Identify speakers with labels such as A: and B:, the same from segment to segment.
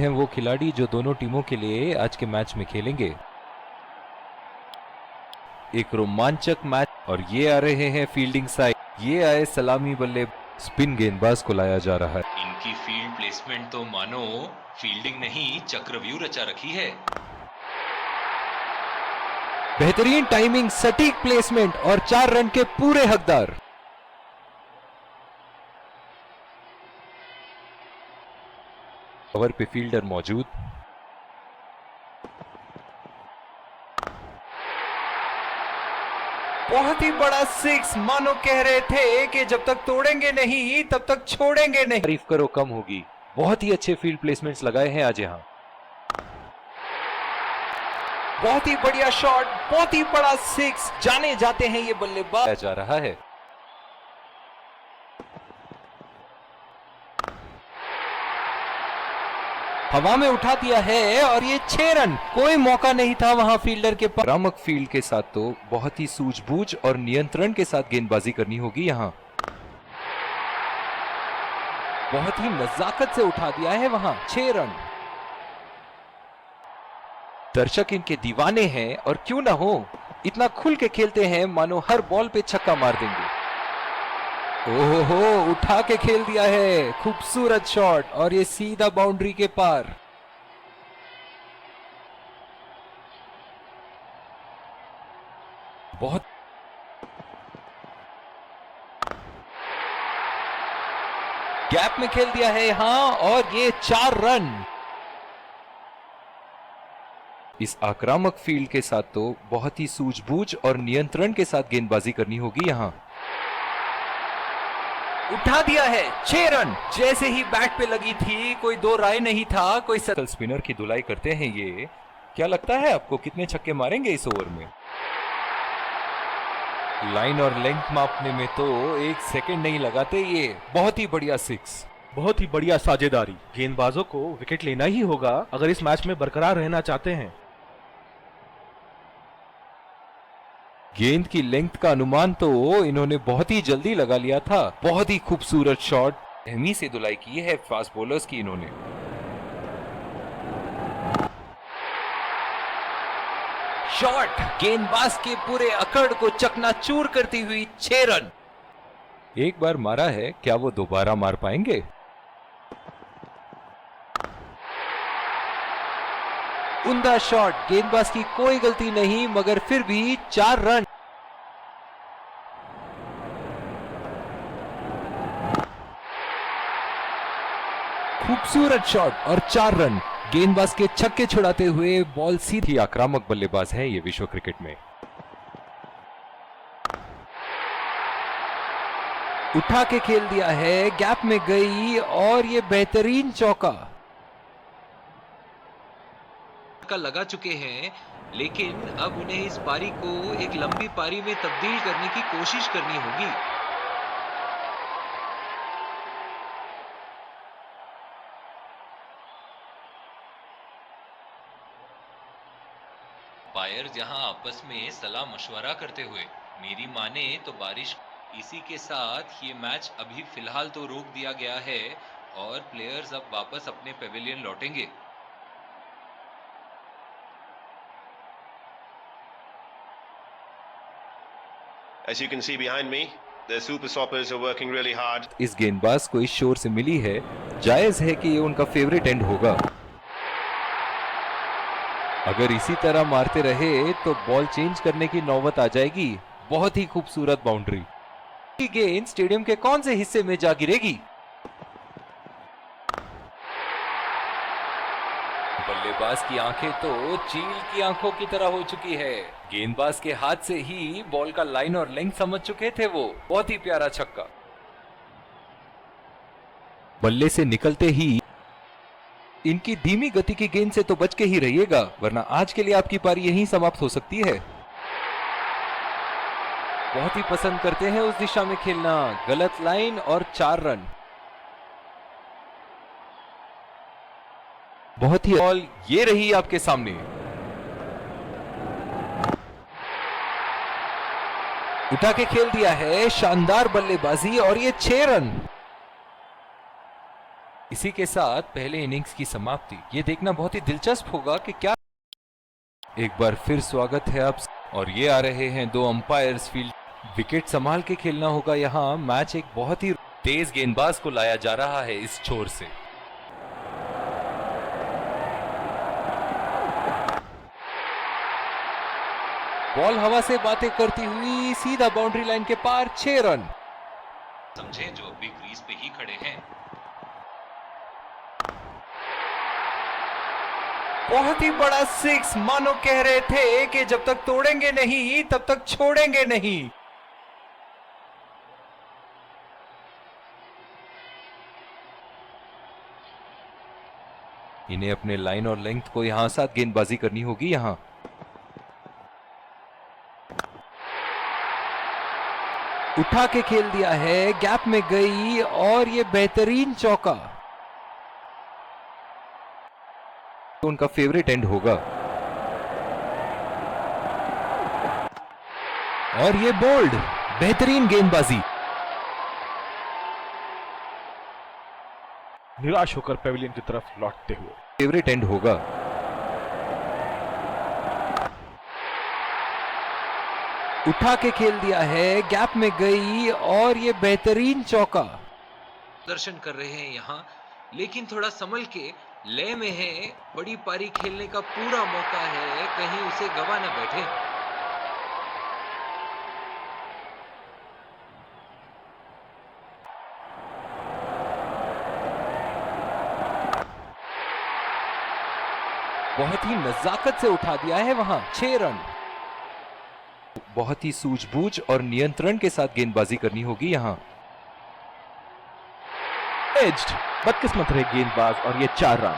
A: हैं वो खिलाड़ी जो दोनों टीमों के लिए आज के मैच में खेलेंगे। एक रोमांचक मैच, और ये आ रहे हैं फील्डिंग साइड। ये आए सलामी बल्ले, स्पिन गेंदबाज को लाया जा रहा है।
B: इनकी फील्ड प्लेसमेंट तो मानो फील्डिंग नहीं चक्रव्यूह रचा रखी है।
A: बेहतरीन टाइमिंग, सटीक प्लेसमेंट और 4 रन के पूरे हकदार। कवर पे फील्डर मौजूद। बहुत ही बड़ा 6, मानो कह रहे थे कि जब तक तोड़ेंगे नहीं तब तक छोड़ेंगे नहीं। तारीफ करो कम होगी। बहुत ही अच्छे फील्ड प्लेसमेंट्स लगाए हैं आज यहां। बहुत ही बढ़िया शॉट, बहुत ही बड़ा 6, जाने जाते हैं ये बल्लेबाज जा रहा है। हवा में उठा दिया है और ये 6 रन। कोई मौका नहीं था वहां फील्डर के पास। आक्रामक फील्ड के साथ तो बहुत ही सूझबूझ और नियंत्रण के साथ गेंदबाजी करनी होगी यहां। बहुत ही नजाकत से उठा दिया है वहां। 6 रन। दर्शक इनके दीवाने हैं और क्यों ना हो, इतना खुल के खेलते हैं मानो हर बॉल पे छक्का मार देंगे। ओहो, उठा के खेल दिया है। खूबसूरत शॉट और ये सीधा बाउंड्री के पार। बहुत गैप में खेल दिया है यहां और ये 4 रन। इस आक्रामक फील्ड के साथ तो बहुत ही सूझबूझ और नियंत्रण के साथ गेंदबाजी करनी होगी यहां। उठा दिया है। 6 रन। जैसे ही बैट पे लगी थी कोई दो राय नहीं था। कोई सकल स्पिनर की धुलाई करते हैं ये। क्या लगता है आपको कितने छक्के मारेंगे इस ओवर में? लाइन और लेंथ मापने में तो 1 सेकंड नहीं लगाते ये। बहुत ही बढ़िया 6।
C: बहुत ही बढ़िया साझेदारी। गेंदबाजों को विकेट लेना ही होगा अगर इस मैच में बरकरार रहना चाहते हैं।
A: गेंद की लेंथ का अनुमान तो इन्होंने बहुत ही जल्दी लगा लिया था। बहुत ही खूबसूरत शॉट। अहमी से धुलाई की है फास्ट बॉलर्स की इन्होंने। शॉट गेंदबाज के पूरे अकड़ को चकनाचूर करती हुई 6 रन। एक बार मारा है, क्या वो दोबारा मार पाएंगे? उम्दा शॉट, गेंदबाज की कोई गलती नहीं मगर फिर भी 4 रन। खूबसूरत शॉट और 4 रन। गेंदबाज के छक्के छुड़ाते हुए बॉल सीधी। आक्रामक बल्लेबाज है ये विश्व क्रिकेट में। उठा के खेल दिया है, गैप में गई और ये बेहतरीन चौका।
B: का लगा चुके हैं, लेकिन अब उन्हें इस पारी को एक लंबी पारी में तब्दील करने की कोशिश करनी होगी। अंपायर जहां आपस में सलाह मशवरा करते हुए, मेरी माने तो बारिश इसी के साथ ये मैच अभी फिलहाल तो रोक दिया गया है और प्लेयर्स अब वापस अपने पेविलियन लौटेंगे।
D: As you can see behind me, the super stoppers are working really hard.
A: इस गेंदबाज को इस शोर से मिली है, जायज है कि ये उनका फेवरेट एंड होगा। अगर इसी तरह मारते रहे तो बॉल चेंज करने की नौबत आ जाएगी। बहुत ही खूबसूरत बाउंड्री। गेंद स्टेडियम के कौन से हिस्से में जा गिरेगी? बल्लेबाज की आंखें तो चील की आंखों की तरह हो चुकी है। गेंदबाज के हाथ से ही बॉल का लाइन और लेंथ समझ चुके थे वो। बहुत ही प्यारा छक्का। बल्ले से निकलते ही इनकी धीमी गति की गेंद से तो बच के ही रहिएगा, वरना आज के लिए आपकी पारी यहीं समाप्त हो सकती है। बहुत ही पसंद करते हैं उस दिशा में खेलना। गलत लाइन और 4 रन। बहुत ही बॉल ये रही आपके सामने। उठा के खेल दिया है, शानदार बल्लेबाजी और ये 6 रन। इसी के साथ पहले इनिंग्स की समाप्ति। ये देखना बहुत ही दिलचस्प होगा कि क्या। एक बार फिर स्वागत है आप, और ये आ रहे हैं दो अंपायर्स फील्ड। विकेट संभाल के खेलना होगा यहाँ। मैच एक बहुत ही तेज गेंदबाज को लाया जा रहा है इस छोर से। बॉल हवा से बातें करती हुई सीधा बाउंड्री लाइन के पार, 6 रन।
B: समझे जो अभी क्रीज पे ही खड़े हैं।
A: बहुत ही बड़ा 6, मानो कह रहे थे कि जब तक तोड़ेंगे नहीं तब तक छोड़ेंगे नहीं। इन्हें अपने लाइन और लेंथ को यहां साथ गेंदबाजी करनी होगी। यहां उठा के खेल दिया है, गैप में गई और ये बेहतरीन चौका। तो उनका फेवरेट एंड होगा। और ये बोल्ड, बेहतरीन गेंदबाजी।
C: निराश होकर पेविलियन की तरफ लौटते हुए।
A: फेवरेट एंड होगा। उठा के खेल दिया है, गैप में गई और ये बेहतरीन चौका।
B: दर्शन कर रहे हैं यहाँ, लेकिन थोड़ा संभल के, लय में है। बड़ी पारी खेलने का पूरा मौका है, कहीं उसे गवा ना बैठे।
A: बहुत ही नजाकत से उठा दिया है वहां, 6 रन। बहुत ही सूझबूझ और नियंत्रण के साथ गेंदबाजी करनी होगी यहां।
C: एज्ड, बदकिस्मत रहे गेंदबाज और ये 4 रन।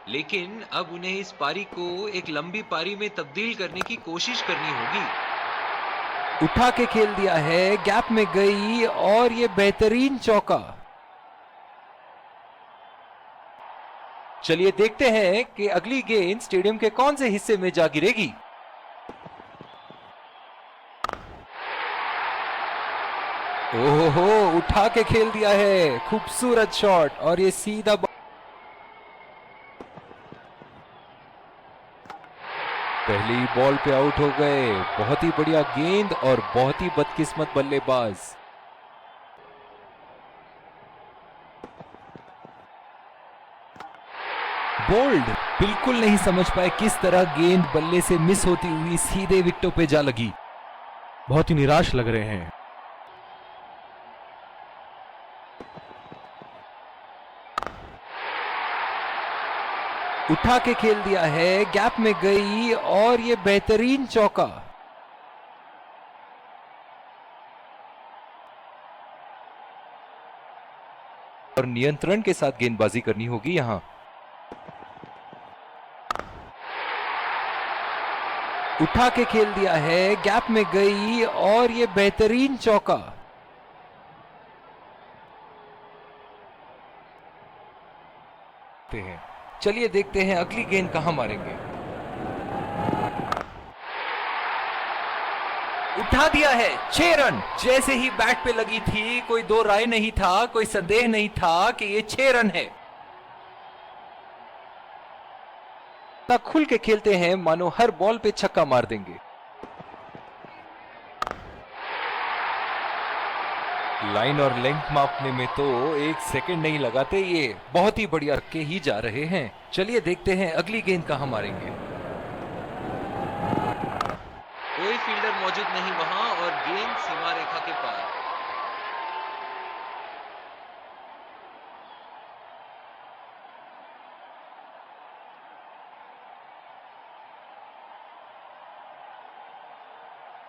B: लेकिन अब उन्हें इस पारी को एक लंबी पारी में तब्दील करने की कोशिश करनी होगी।
A: उठा के खेल दिया है, गैप में गई और ये बेहतरीन चौका। चलिए देखते हैं कि अगली गेंद स्टेडियम के कौन से हिस्से में जा गिरेगी। ओहो, उठा के खेल दिया है, खूबसूरत शॉट और ये सीधा। पहली बॉल पे आउट हो गए। बहुत ही बढ़िया गेंद और बहुत ही बदकिस्मत बल्लेबाज। बोल्ड बिल्कुल नहीं समझ पाए किस तरह गेंद बल्ले से मिस होती हुई सीधे विकेटों पे जा लगी।
C: बहुत ही निराश लग रहे हैं।
A: उठा के खेल दिया है, गैप में गई और ये बेहतरीन चौका। और नियंत्रण के साथ गेंदबाजी करनी होगी यहां। उठा के खेल दिया है, गैप में गई और ये बेहतरीन चौका। चलिए देखते हैं अगली गेंद कहां मारेंगे। उठा दिया है, 6 रन। जैसे ही बैट पे लगी थी, कोई दो राय नहीं था, कोई संदेह नहीं था कि ये 6 रन है। खुल के खेलते हैं, मानो हर बॉल पे छक्का मार देंगे। लाइन और लेंथ मापने में तो 1 सेकंड नहीं लगाते। ये बहुत ही बढ़िया रख के ही जा रहे हैं। चलिए देखते हैं अगली गेंद कहां मारेंगे।
B: कोई फील्डर मौजूद नहीं वहां और गेंद सीमा रेखा के पार।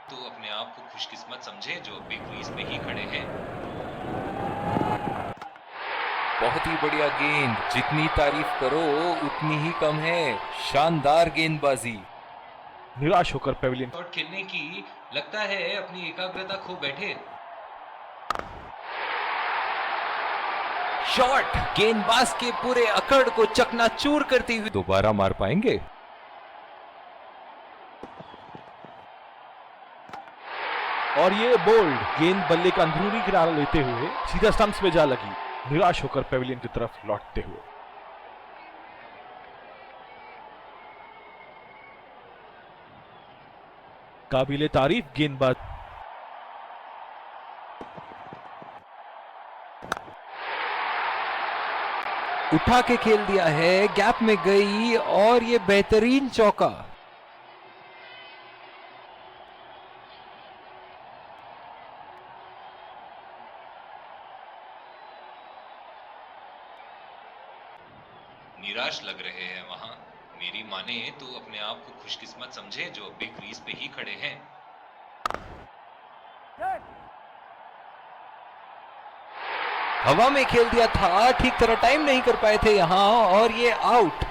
B: तो अपने आप को खुशकिस्मत समझे जो अभी क्रीज पे ही खड़े हैं।
A: बहुत ही बढ़िया गेंद, जितनी तारीफ करो उतनी ही कम है। शानदार गेंदबाजी।
C: निराश होकर पेविलियन।
B: शॉट खेलने की लगता है अपनी एकाग्रता खो बैठे।
A: शॉट गेंदबाज के पूरे अकड़ को चकनाचूर करती हुई। दोबारा मार पाएंगे?
C: और ये बोल्ड गेंद बल्ले का अंदरूनी किनारा लेते हुए सीधा स्टंप्स पे जा लगी, निराश होकर पेविलियन की तरफ लौटते हुए। काबिले तारीफ गेंदबाज।
A: उठा के खेल दिया है, गैप में गई और ये बेहतरीन चौका।
B: निराश लग रहे हैं वहां। मेरी माने तो अपने आप को खुशकिस्मत समझे जो अभी क्रीज पे ही खड़े हैं।
A: हवा में खेल दिया था, ठीक तरह टाइम नहीं कर पाए थे यहां और ये आउट।